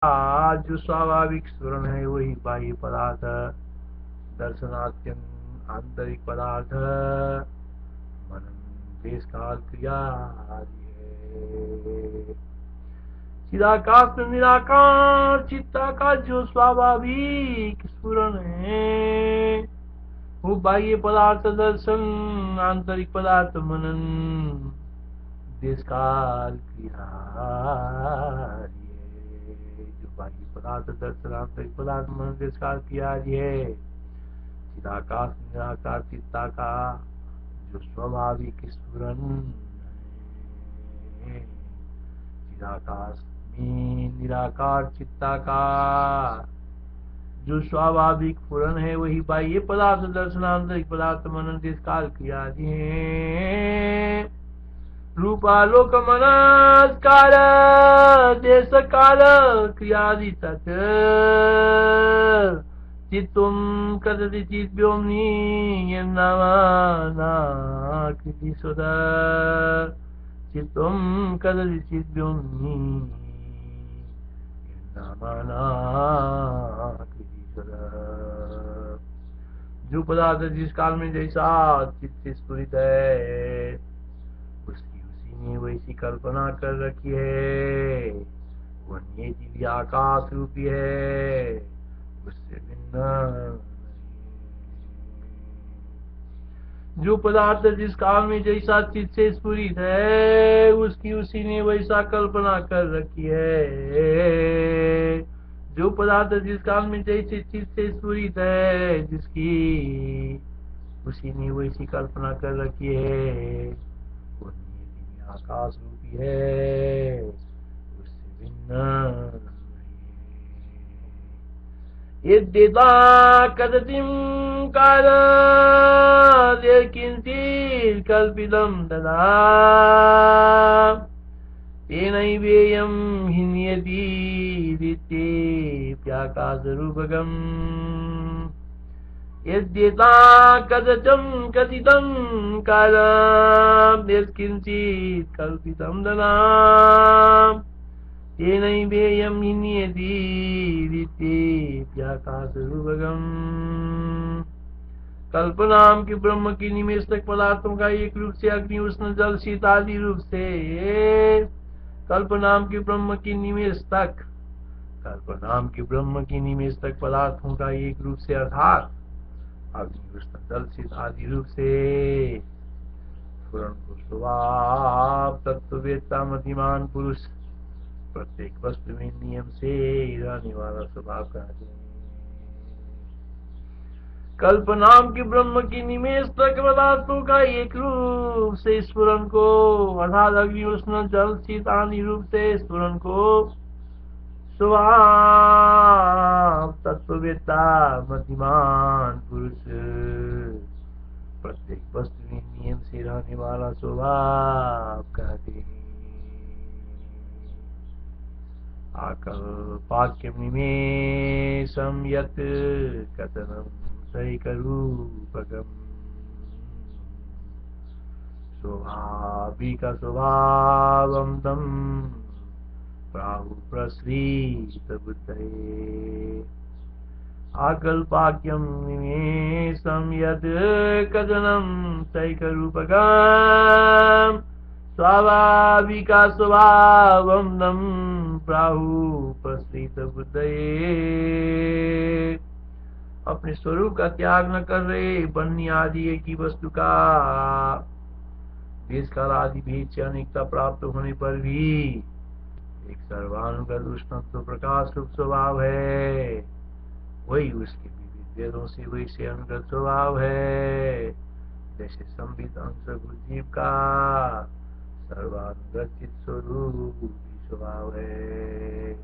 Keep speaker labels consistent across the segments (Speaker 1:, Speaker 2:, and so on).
Speaker 1: जो स्वाभाविक स्फुरण है वही बाह्य पदार्थ, दर्शनात्यंत आंतरिक पदार्थ, मनन देश काल क्रिया आदि है। चिदाकाश में निराकार चित्ता का जो स्वाभाविक स्फुरण है वो बाह्य पदार्थ दर्शन, आंतरिक पदार्थ मनन, देश काल क्रिया आदि है। जो बाह्य पदार्थ दर्शन, आंतरिक पदार्थ मनन, देश काल क्रिया आदि है। चिदाकाश निराकार चित्ता का जो स्वाभाविक स्फुरन है, चिदाकाश में निराकार चित्ता का जो स्वाभाविक स्फुरन है वही बाह्य पदार्थ दर्शन, आंतरिक पदार्थ मनन, देश काल क्रिया आदि है। रूपालोक मनस्कार देश काल क्रियादि तत् चित्तुम कदति चित् व्योमनि यन्नामानाकृति स्वदा चित्तुम कदति चित् व्योमनि यन्नामानाकृति स्वदा। जो पदार्थ जिस काल में जैसा चित्त से स्फुरित है उसकी उसी ने वैसी कल्पना कर रखी है। वह नियति आकाश रूपी है, उससे भिन्न नहीं। जो पदार्थ जिस काल में जैसा चित्त से स्फुरित है उसकी उसी ने वैसा कल्पना कर रखी है। जो पदार्थ जिस काल में जैसे चित्त से स्फुरित है जिसकी उसी ने वैसी कल्पना कर रखी है। वो नियति आकाश रूपी है, उससे भिन्न नहीं। यद्यथा कदतिं कालकिंचित् कल्पितं तदा तेनैवेयं हि नियतिरित्येप्याकाशरूपकम्। यद्यथा कदचं कथितं कालं यत्किंचित् कल्पितं तदा तेनैवेयं हि नियतिरित्येप्याकाशरूपकम्। कल्पनाम की ब्रह्म की निमेषक पदार्थों का एक रूप से अग्नि उष्ण जल शीत आदि रूप से, कल्पनाम की ब्रह्म की निमेषक, कल्पनाम की ब्रह्म की निमेषक पदार्थों का एक रूप से अर्थात अग्नि उष्ण जल शीत आदि रूप से स्फुरण को स्वभाव तत्ववेत्ता मतिमान पुरुष प्रत्येक वस्तु में नियम से रहने वाला स्वभाव कहते हैं। कल्पनाम की ब्रह्म की निमेष तक पदार्थों का एक रूप से स्फुरन को अर्थात अग्नि उष्ण जल शीत आदि रूप से स्फुरन को स्वभाव तत्ववेत्ता मतिमान पुरुष प्रत्येक वस्तु में नियम से रहने वाला स्वभाव कहते हैं। आकल्पाक्यम निमेषं यत् कथनं सैकरूपकम् स्वाभाविक स्वभावं तं प्राहु प्रसृत बुद्धये। आकल्पाक्यम निमेषं यत् कथनं सैकरूपकम् स्वाभाविक स्वभावं तं प्राहु प्रसृत बुद्धये। अपने स्वरूप का त्याग न कर रहे बन्नी आदि एक ही वस्तु का देश काल आदि भेद से अनेकता प्राप्त होने पर भी एक सर्वानुगत उष्णत्व प्रकाश रूप स्वभाव है, वही उसके विविध वेदों से वैसे अनुगत स्वभाव है। जैसे संबित अंश जीव का सर्वानुगत चित स्वरूप स्वभाव है।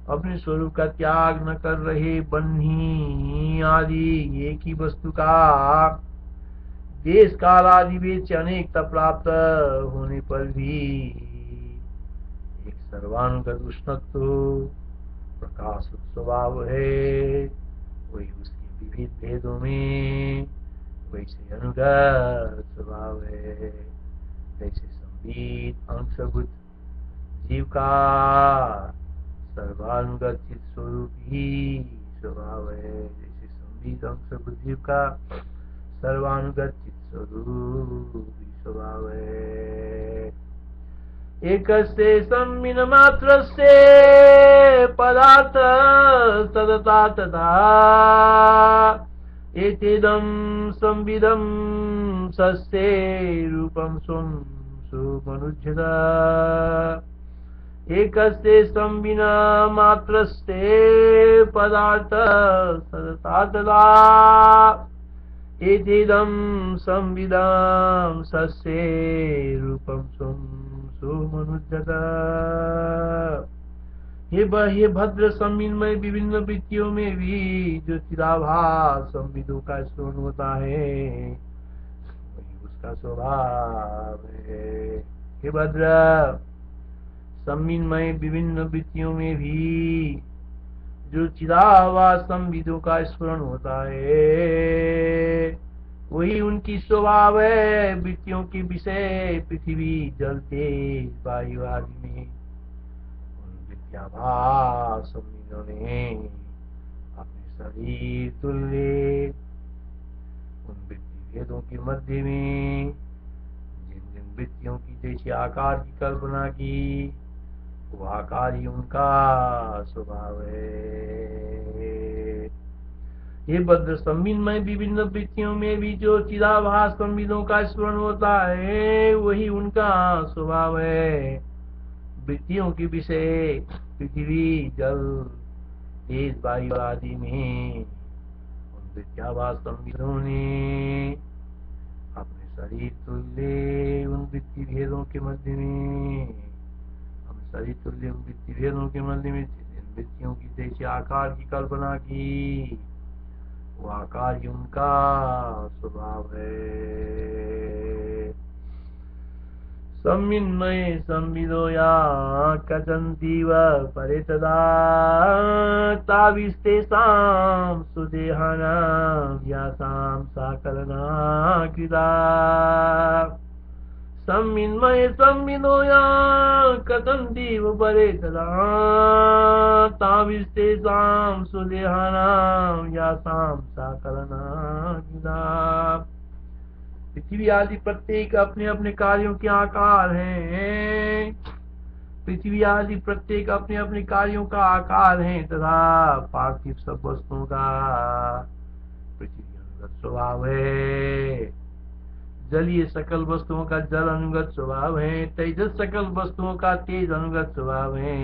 Speaker 1: अपने स्वरूप का त्याग न कर रहे बन्ही आदि एक ही वस्तु का देश काल आदि भेद से अनेकता प्राप्त होने पर भी एक सर्वानुगत उष्णत्व प्रकाश स्वभाव है, वही उसके विविध भेदों में वैसे अनुगत स्वभाव है। जैसे संबित अंशभूत जीव का सर्वानुगत चित स्वरूप ही स्वभाव है। जैसे संबित अंश बुद्धि का सर्वानुगत चित स्वरूप ही स्वभाव है। एकस्य संविन मात्रस्य पदार्थ सदता तदा एतेदं संविदं सस्ये रूपं स्वं सुमनुज्यत। एकस्य संविन मात्रस्य पदार्थ सदता तदा एतेदं संविदं सस्ये रूपं स्वं सुमनुज्यत। हे भद्र संविन्मय विभिन्न वृत्तियों में भी जो चिदाभास संविदों का स्मरण होता है वही उसका स्वभाव है। हे भद्र संविन्मय विभिन्न वृत्तियों में भी जो चिदाभास संविदों का स्मरण होता है वही उनकी स्वभाव है। वृत्तियों के विषय पृथ्वी जल तेज वायु आदि में भास संविदों ने अपने शरीर तुल्य उन वृत्ति भेदों के मध्य में जिन जिन वृत्तियों की जैसे आकार की कल्पना की वो आकार ही उनका स्वभाव है। ये भद्र संविन्मय विभिन्न वृत्तियों में भी जो चिदाभास संविदों का स्मरण होता है वही उनका स्वभाव है। वृत्तियों के विषय पृथ्वी जल तेज वायु आदि में उन विद्याभास संविदों ने अपने शरीर तुल्य उन वृत्ति भेदों के मध्य में हम शरीर तुल्य उन वृत्ति भेदों के मध्य में जिन वृत्तियों की जैसे आकार की कल्पना की वो आकार ही उनका स्वभाव है। संविन्मय संविदो या कथन्तीव परे तदा ताविस्तेषां सुदेहानां यासां साकलना कृता। संविन्मय संविदो या कथन्तीव परे तदा ताविस्तेषां सुदेहानां यासां साकलना कृता। पृथ्वी आदि प्रत्येक अपने अपने कार्यों के आकार हैं। पृथ्वी आदि प्रत्येक अपने अपने कार्यों का आकार है तथा पार्थिव सब वस्तुओं का पृथ्वी अनुगत स्वभाव है। जलीय सकल वस्तुओं का जल अनुगत स्वभाव है। तेजस सकल वस्तुओं का तेज अनुगत स्वभाव है।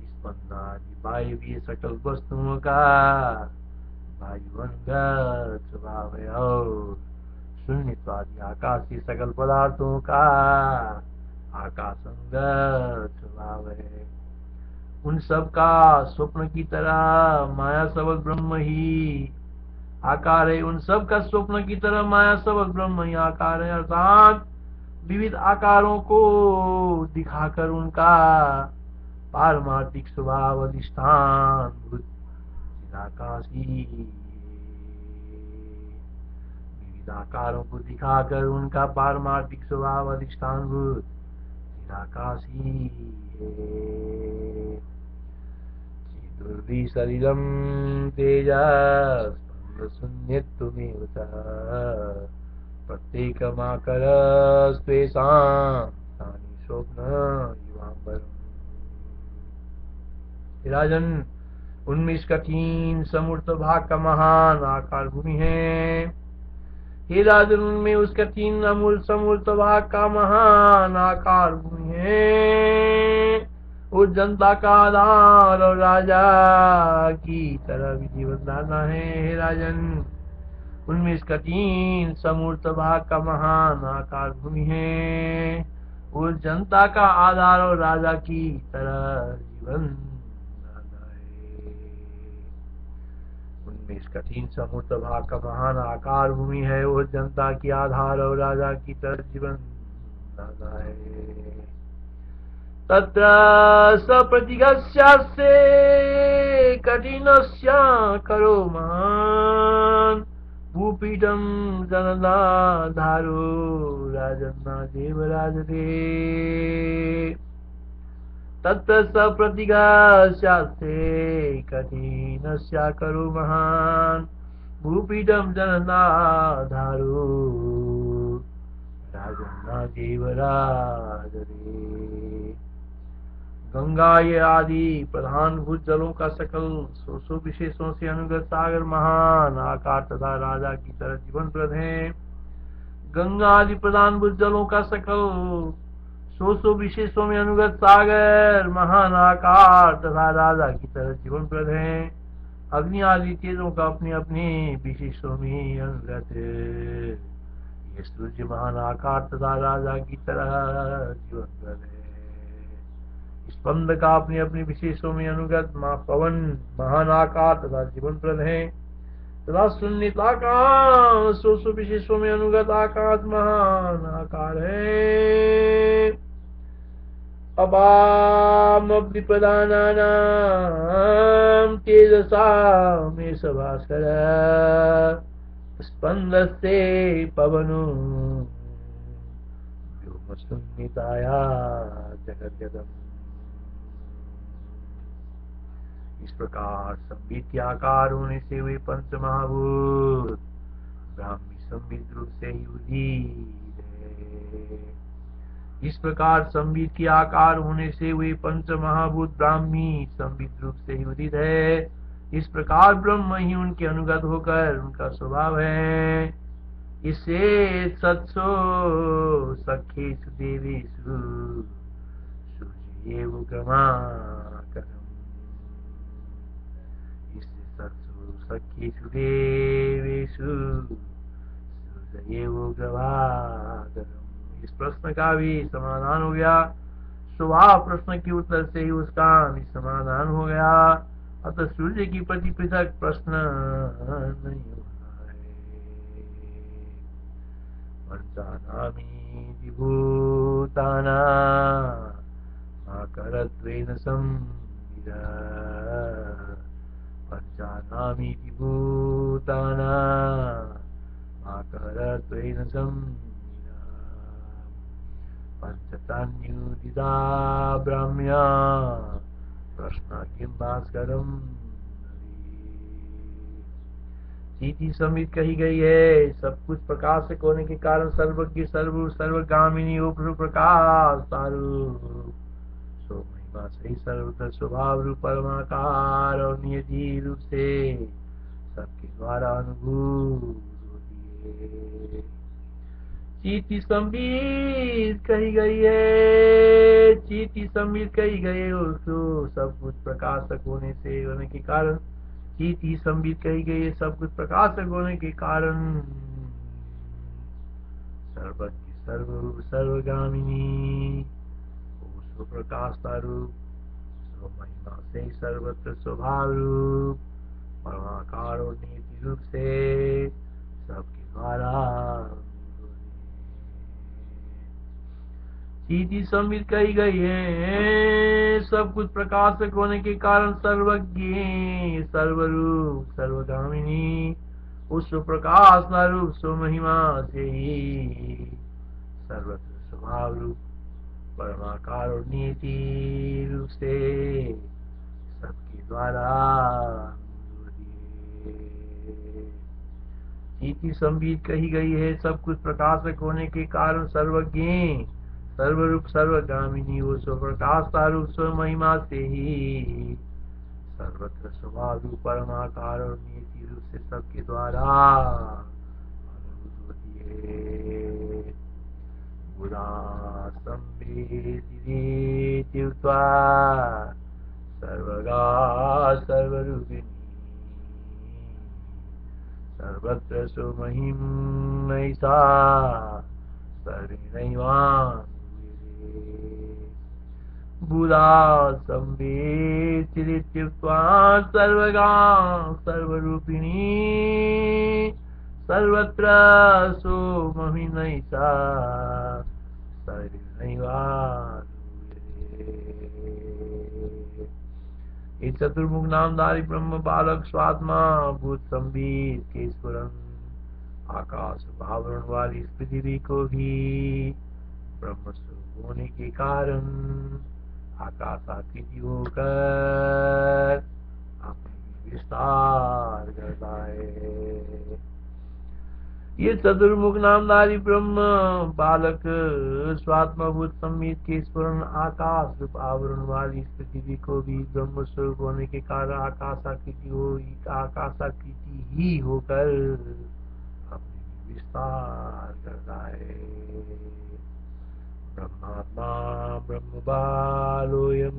Speaker 1: स्पंदन आदि वायु सकल वस्तुओं का वायु अनुगत स्वभाव है। और शून्यत्वादि आकाशीय सकल पदार्थों का आकाशंगत स्वभाव है। उन सब का स्वप्न की तरह माया सबक ब्रह्म ही आकार है। उन सब का स्वप्न की तरह माया सबक ब्रह्म ही आकार है। अर्थात विविध आकारों को दिखाकर उनका पारमार्थिक स्वभाव अधिष्ठान आकाशी आकारों को दिखाकर उनका पारमार्थिक स्वभाव अधिष्ठानभूत निराकाशी है। चेतुर्भि शरीरम तेजः शून्यत्वमेव प्रत्येकमाकर स्वेषां स्थानि स्वप्न युवांबरम्। राजन उनमें इस कठिन समूर्त भाग का महान आकार भूमि है। हे राजन उनमें उस कठिन अमूल समूर्त भाग का महान आकार भूमि है। उस जनता का आधार और राजा की तरह विधि बदलाना है। हे राजन उनमें इस कठिन समूर्त भाग का महान आकार भूमि है। उस जनता का आधार और राजा की तरह जीवन इस कठिन समूर्त भाग का महान आकार भूमि है। वो जनता की आधार और राजा की तरह जीवन दाता है। तत्र सप्रतिगस्यास्ते कठिनस्य करो महान भूपीठं जनदाधारो राजन्ना देवराजते। तत्र स प्रतिगास्यास्ते कठिनस्या करो महान भूपीडम जननाधारो राजन्ना देवराजरे। गंगा ये आदि प्रधान भूत जलों का सकल सौ विशेषों से अनुगत सागर महान आकार तथा राजा की तरह जीवन प्रद है। गंगा आदि प्रधान भूत जलों का सकल सौ विशेषों में अनुगत सागर महान आकार तथा राजा की तरह जीवन प्रद है। अग्नि आदि तेजों का अपने अपने विशेषों में अनुगत ये सूर्य महान आकार तथा राजा की तरह जीवन प्रद है। स्पंद का अपने अपने विशेषों में अनुगत मां पवन महान आकार तथा जीवन प्रद है तथा शून्यता का सौ विशेषों में अनुगत आकाश महान आकार है। अपामब्धि प्रधानानां तेजसा में सभास्कर स्पंदस्ते पवनो व्योमशून्यताया जगद्गतम्। इस प्रकार संबित के आकार होने से वे पंच महाभूत ब्राह्मी संबित रूप से ही उदित है। इस प्रकार संबित के आकार होने से वे पंच महाभूत ब्राह्मी संबित रूप से ही उदित है। इस प्रकार ब्रह्म ही उनके अनुगत होकर उनका स्वभाव है। इससे सत्सो सखेषु देवेषु सूर्य उग्रमा सखेषु देवेषु सूर्येव उग्रभागम्। इस प्रश्न का भी समाधान हो गया। स्वभाव प्रश्न के उत्तर से ही उसका भी समाधान हो गया। अतः सूर्य की प्रति पृथक प्रश्न नहीं होना है। पंचानामी भूतानां आकरत्वेन संविदा पंचानामीति भूतानां आकरत्वेन संविदा पंचतान्युदिता ब्राह्म्या प्रश्न किं भास्करम्। चीटी समित कही गई है। सब कुछ प्रकाशक होने के कारण सर्वज्ञ सर्व सर्वगामिनी उपरू प्रकाश सारूप सो महिमा सही सर्वत्र स्वभाव रूप परमाकार और नियति रूप से सबके द्वारा अनुभूत होती है। चीटी संबित कही गई है। चीटी संबित कही गई है उसको सब कुछ प्रकाशक होने से होने के कारण चीटी संबित कही गई है। सब कुछ प्रकाशक होने के कारण सर्वज्ञ सर्व सर्वगामिनी प्रकाश स्वरूप स्व महिमा से सर्वत्र स्वभाव रूप परमाकार और नीति रूप से सबके द्वारा चीटी संबित कही गई है। सब कुछ प्रकाशक होने के कारण सर्वज्ञ सर्वरूप सर्वगामिनी उस प्रकाश स्वरूप स्व महिमा से ही सर्वत्र स्वभाव रूप परमाकार और नीति रूप से सबके द्वारा चीटी संबित कही गई है। सब कुछ प्रकाशक होने के कारण सर्वज्ञ सर्वरूप सर्वगामिनी वो स्वप्रकाश स्वरूप स्व महिमा से ही सर्वत्र स्वभाव रूप परमाकार और नियति रूप से सबके द्वारा अनुभूत होती है। बुधा संवेदिति उक्त्वा सर्वगा सर्वरूपिणी सर्वत्र सुमहिमैषा सर्वेणैवानुवेदे। बुधा संवेदित्युक्त्वा सर्वगा सर्वरूपिणी सर्वत्र सुमहिमैषा सर्वेणैवानुवेदे। ये चतुर्मुख नामधारी ब्रह्म बालक स्वात्मा भूत संबित के स्फुरन आकाश भावरण वाली इस पृथ्वी को भी ब्रह्म स्वरूप होने के कारण आकाशाकृति होकर अपनी विस्तार करता है। ये चतुर्मुख नामधारी ब्रह्म बालक स्वात्मभूत संबित के स्फुरन आकाश रूप आवरण वाली इस पृथ्वी को भी ब्रह्म स्वरूप होने के कारण आकाशाकृति ही होकर अपनी विस्तार करता है। ब्रह्मात्मा ब्रह्म बालोयम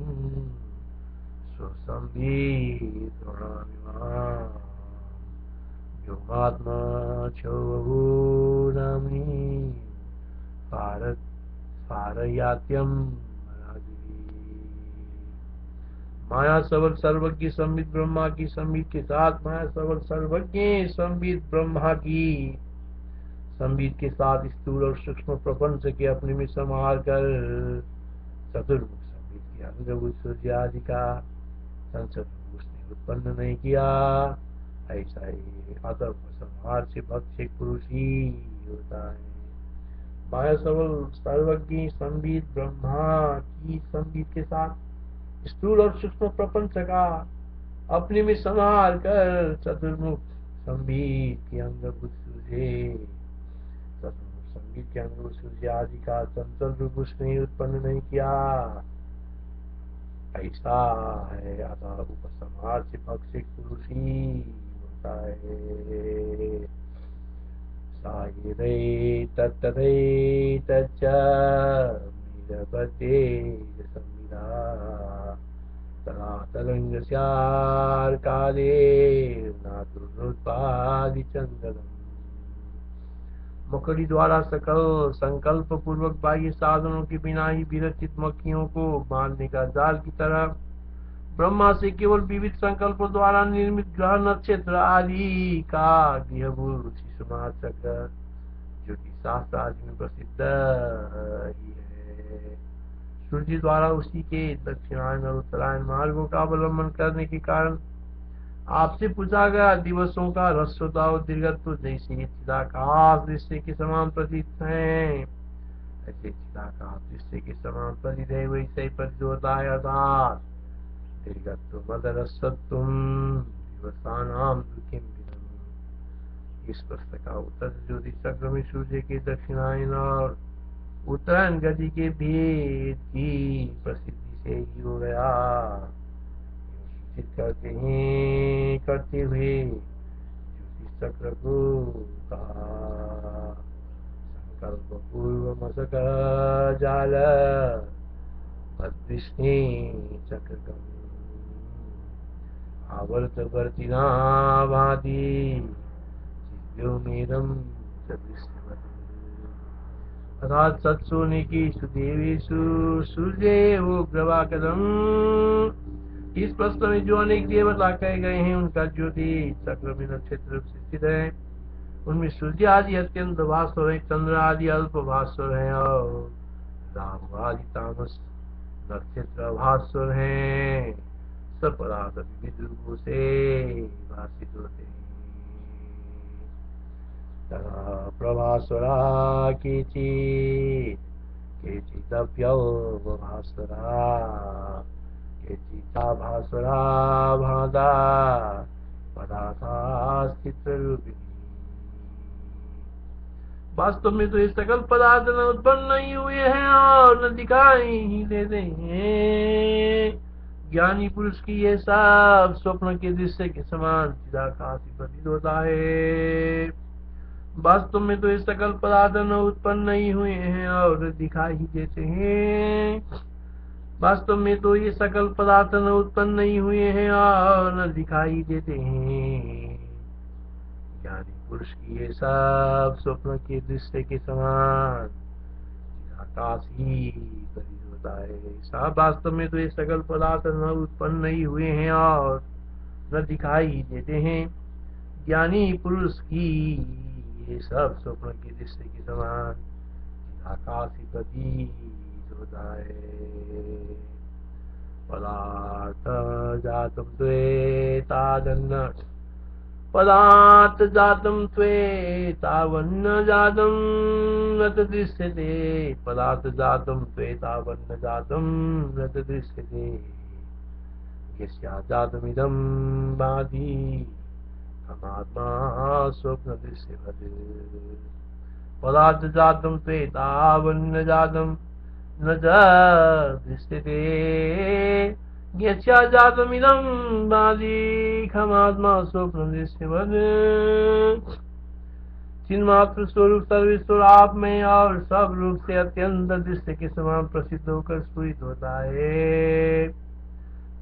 Speaker 1: स्वसंबित योगात्मा चौभूनामी पारयात्यम माया सबल सर्वज्ञ संबित ब्रह्मा की संबित के साथ माया सबल सर्वज्ञ संबित ब्रह्मा की संबित के साथ स्थूल और सूक्ष्म प्रपंच के अपने में संभाल कर चतुर्मुख संबित किया। अंगभूत सूर्य आदि का संसद उसने उत्पन्न नहीं किया। ऐसा ही अतः संहार से भक्त एक पुरुष ही होता है। माया सबल सर्वज्ञ संबित ब्रह्मा की संबित के साथ स्थूल और सूक्ष्म प्रपंच का अपने में संहार कर चतुर्मुख संबित के अंगभूत सूर्य चतुर्मुख संबित के अंगभूत सूर्य आदि का चंचल रूप उसने उत्पन्न नहीं किया। ऐसा है अतः उपसंहार से भक्त एक पुरुष ही साहिरे तत्तरे तच्च मीरपते संविदा तला तलंगस्यार काले नादुरुत्पादि चंदनम। मकड़ी द्वारा सकल संकल्प पूर्वक बाह्य साधनों के बिना ही विरचित मक्खियों को मारने का जाल की तरह ब्रह्मा से केवल विविध संकल्पों द्वारा निर्मित ग्रह नक्षत्र आदि का गृहभूत शिशुनाथ चक्र जो कि शास्त्र आदि में प्रसिद्ध ही है, सूर्य द्वारा उसी के दक्षिणायन और उत्तरायण मार्गों का अवलंबन करने के कारण आपसे पूछा गया दिवसों का ह्रस्वता और दीर्घत्व जैसे चिदाकाश दृश्य के समान प्रतीत है, ऐसे चिदाकाश दृश्य के समान प्रतीत है, वैसे ही प्रतीत होता है। अर्थात इस प्रश्न का उत्तर ज्योतिष चक्र में सूर्य के दक्षिणायन और उत्तरायण गति के भेद की प्रसिद्धि से ही हो गया। सूचित करते हुए ज्योतिष चक्र को कहा संकल्प पूर्व मसक जाल चक्रकम आवर्तवर्तिना भाति दिव्योमेदं सदृश्यवत्। अर्थात सत्सोने की सुदेवेषु सूर्य उग्रवाकदम। इस प्रश्न में जो अनेक देवता कहे गए हैं उनका ज्योति चक्र में नक्षत्र स्थित है। उनमें सूर्य आदि अत्यंत भास्वर है, चंद्र आदि अल्प भास्वर है और राहु आदि तामस नक्षत्र भास्वर हैं। सब पदार्थ विविध रूपों से भाषित होते हैं। प्रभास्वरा केचिदप्यवभास्वरा केचिता भास्वरा भादा पदार्थास्तित्वरूपिणी। वास्तव में तो ये सकल पदार्थ न उत्पन्न नहीं हुए हैं और न दिखाई ही देते हैं। ज्ञानी पुरुष की ये सब स्वप्न के दृश्य के समान चिदाकाश प्रतीत होता है। वास्तव में तो ये सकल पदार्थ न उत्पन्न नहीं हुए हैं और दिखाई ही देते हैं। वास्तव में तो ये सकल पदार्थ न उत्पन्न नहीं हुए हैं और न दिखाई देते हैं। ज्ञानी पुरुष की ये सब स्वप्न के दृश्य के समान आकाश ही प्रतीत होता है। साहब वास्तव में तो ये सकल पदार्थ न उत्पन्न नहीं हुए हैं और न दिखाई देते हैं। ज्ञानी पुरुष की ये सब स्वप्न के दृश्य के समान आकाश ही प्रतीत होता है। पदार्थ जातम द्वैतादन्न पदात् जातं त्वे तावन्न जातं न दृश्यते पदात् जातं त्वे तावन्न जातं न दृश्यते यस्या जातमिदं बाधी अनात्मा स्वप्न दृश्यवत् पदात् जातं त्वे तावन्न जातं न दृश्यते यस्या जातमिदं बाधी खमात्मा स्वप्न दृश्यवत् चिन्मात्र स्वरूप सर्वेश्वर आप में और सब रूप से अत्यंत दृश्य के समान प्रसिद्ध होकर स्फुरित होता है।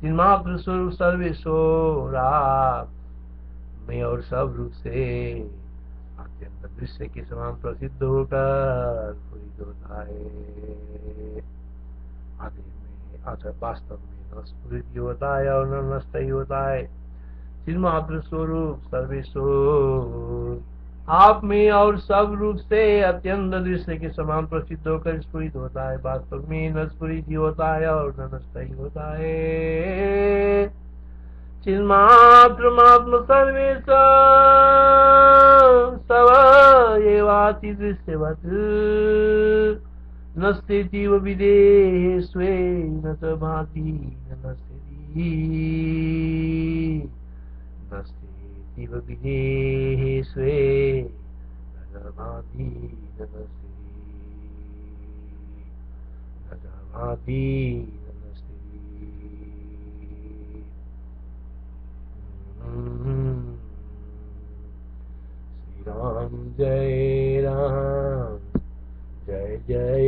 Speaker 1: चिन्मात्र स्वरूप सर्वेश्वर आप में और सब रूप से अत्यंत दृश्य के समान प्रसिद्ध होकर स्फुरित होता है। आदि में अथ वास्तव में न स्फुरित होता है और न नष्ट ही होता है। चिन्मात्र स्वरूप सर्वेश्वर आप में और सब रूप से अत्यंत दृश्य के समान प्रसिद्ध होकर स्फुरित होता है। वास्तव में न स्फुरित ही होता है और न नष्ट ही होता है। चिन्मात्र मात्म सर्वेश सब एवाति दृश्यवत् न स्थितिव विदेहे स्वे न च भाति न स्थिति न स्थितिव विदेहे स्वे न भाति न स्थिति न भाति न स्थिति। श्री राम जय जय